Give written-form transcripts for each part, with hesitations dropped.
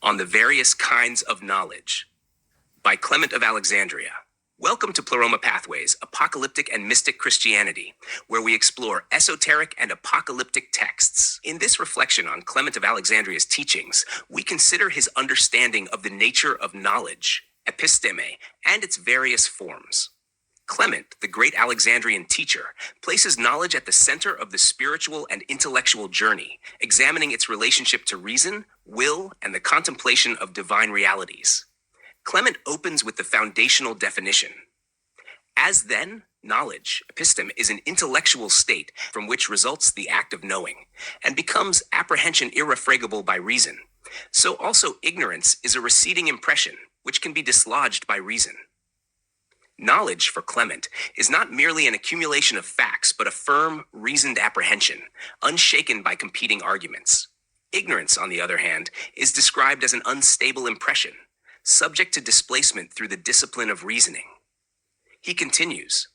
on the various kinds of knowledge by Clement of Alexandria. Welcome to Pleroma Pathways, Apocalyptic and Mystic Christianity, where we explore esoteric and apocalyptic texts. In this reflection on Clement of Alexandria's teachings, we consider his understanding of the nature of knowledge, epistēmē, and its various forms. Clement, the great Alexandrian teacher, places knowledge at the center of the spiritual and intellectual journey, examining its relationship to reason, will, and the contemplation of divine realities. Clement opens with the foundational definition. As then, knowledge, epistēmē, is an intellectual state from which results the act of knowing, and becomes apprehension irrefragable by reason. So also ignorance is a receding impression, which can be dislodged by reason. Knowledge, for Clement, is not merely an accumulation of facts, but a firm, reasoned apprehension, unshaken by competing arguments. Ignorance, on the other hand, is described as an unstable impression, subject to displacement through the discipline of reasoning. He continues,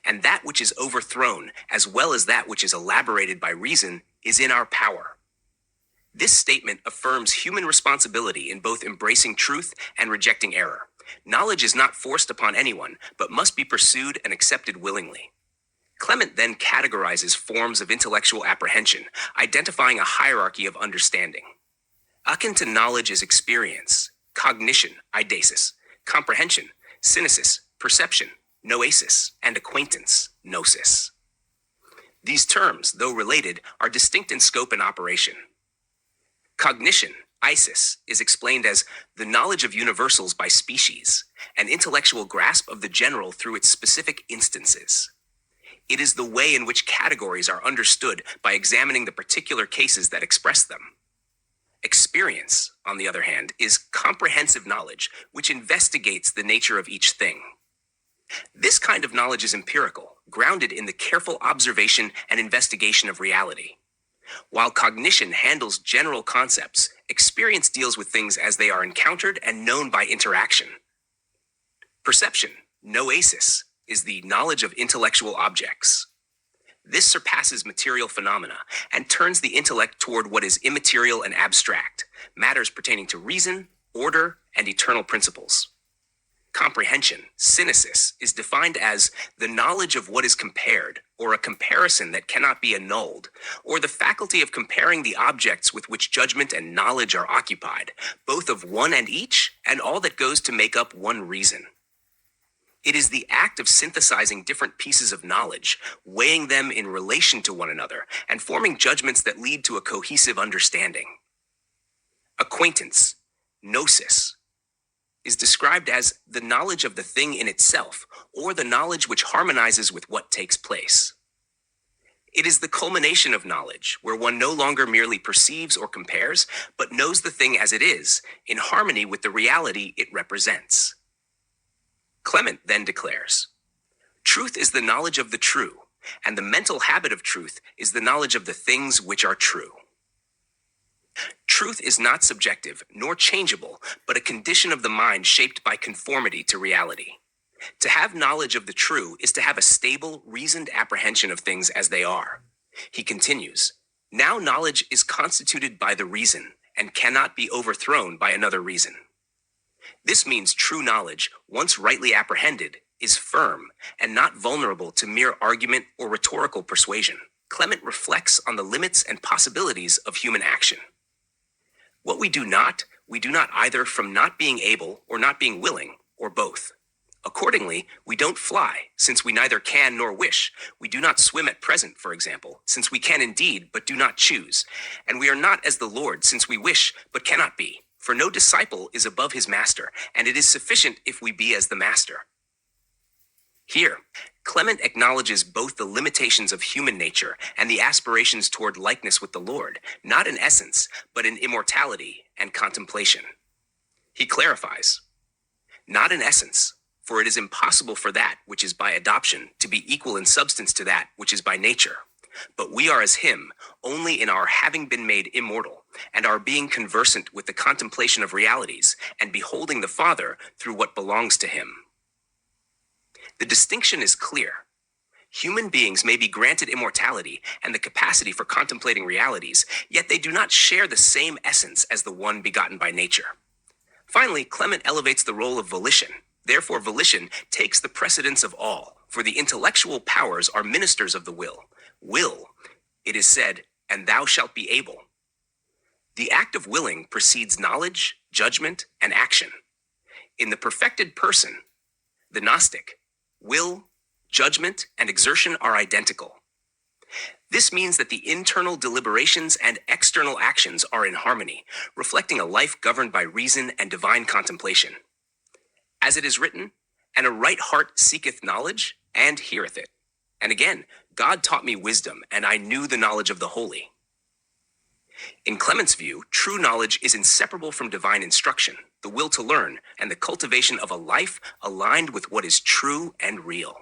and that which is overthrown, as well as that which is elaborated by reason, is in our power. This statement affirms human responsibility in both embracing truth and rejecting error. Knowledge is not forced upon anyone, but must be pursued and accepted willingly. Clement then categorizes forms of intellectual apprehension, identifying a hierarchy of understanding. Akin to knowledge is experience, cognition, eidesis, comprehension, synesis, perception, noesis, and acquaintance, gnosis. These terms, though related, are distinct in scope and operation. Cognition, eisis, is explained as the knowledge of universals by species, an intellectual grasp of the general through its specific instances. It is the way in which categories are understood by examining the particular cases that express them. Experience, on the other hand, is comprehensive knowledge, which investigates the nature of each thing. This kind of knowledge is empirical, grounded in the careful observation and investigation of reality. While cognition handles general concepts, experience deals with things as they are encountered and known by interaction. Perception, noesis, is the knowledge of intellectual objects. This surpasses material phenomena and turns the intellect toward what is immaterial and abstract, matters pertaining to reason, order, and eternal principles. Comprehension, synesis, is defined as the knowledge of what is compared, or a comparison that cannot be annulled, or the faculty of comparing the objects with which judgment and knowledge are occupied, both of one and each, and all that goes to make up one reason. It is the act of synthesizing different pieces of knowledge, weighing them in relation to one another, and forming judgments that lead to a cohesive understanding. Acquaintance, gnosis, is described as the knowledge of the thing in itself, or the knowledge which harmonizes with what takes place. It is the culmination of knowledge, where one no longer merely perceives or compares, but knows the thing as it is, in harmony with the reality it represents. Clement then declares, truth is the knowledge of the true, and the mental habit of truth is the knowledge of the things which are true. Truth is not subjective nor changeable, but a condition of the mind shaped by conformity to reality. To have knowledge of the true is to have a stable, reasoned apprehension of things as they are. He continues, now knowledge is constituted by the reason and cannot be overthrown by another reason. This means true knowledge, once rightly apprehended, is firm and not vulnerable to mere argument or rhetorical persuasion. Clement reflects on the limits and possibilities of human action. What we do not either from not being able or not being willing, or both. Accordingly, we don't fly, since we neither can nor wish. We do not swim at present, for example, since we can indeed, but do not choose. And we are not as the Lord, since we wish, but cannot be. For no disciple is above his master, and it is sufficient if we be as the master. Here, Clement acknowledges both the limitations of human nature and the aspirations toward likeness with the Lord, not in essence, but in immortality and contemplation. He clarifies, not in essence, for it is impossible for that which is by adoption to be equal in substance to that which is by nature. But we are as him, only in our having been made immortal, and our being conversant with the contemplation of realities, and beholding the Father through what belongs to him. The distinction is clear. Human beings may be granted immortality and the capacity for contemplating realities, yet they do not share the same essence as the one begotten by nature. Finally, Clement elevates the role of volition. Therefore, volition takes the precedence of all, for the intellectual powers are ministers of the will. Will, it is said, and thou shalt be able. The act of willing precedes knowledge, judgment, and action. In the perfected person, the Gnostic, will, judgment, and exertion are identical. This means that the internal deliberations and external actions are in harmony, reflecting a life governed by reason and divine contemplation. As it is written, and a right heart seeketh knowledge, and heareth it. And again, God taught me wisdom, and I knew the knowledge of the holy. In Clement's view, true knowledge is inseparable from divine instruction, the will to learn, and the cultivation of a life aligned with what is true and real.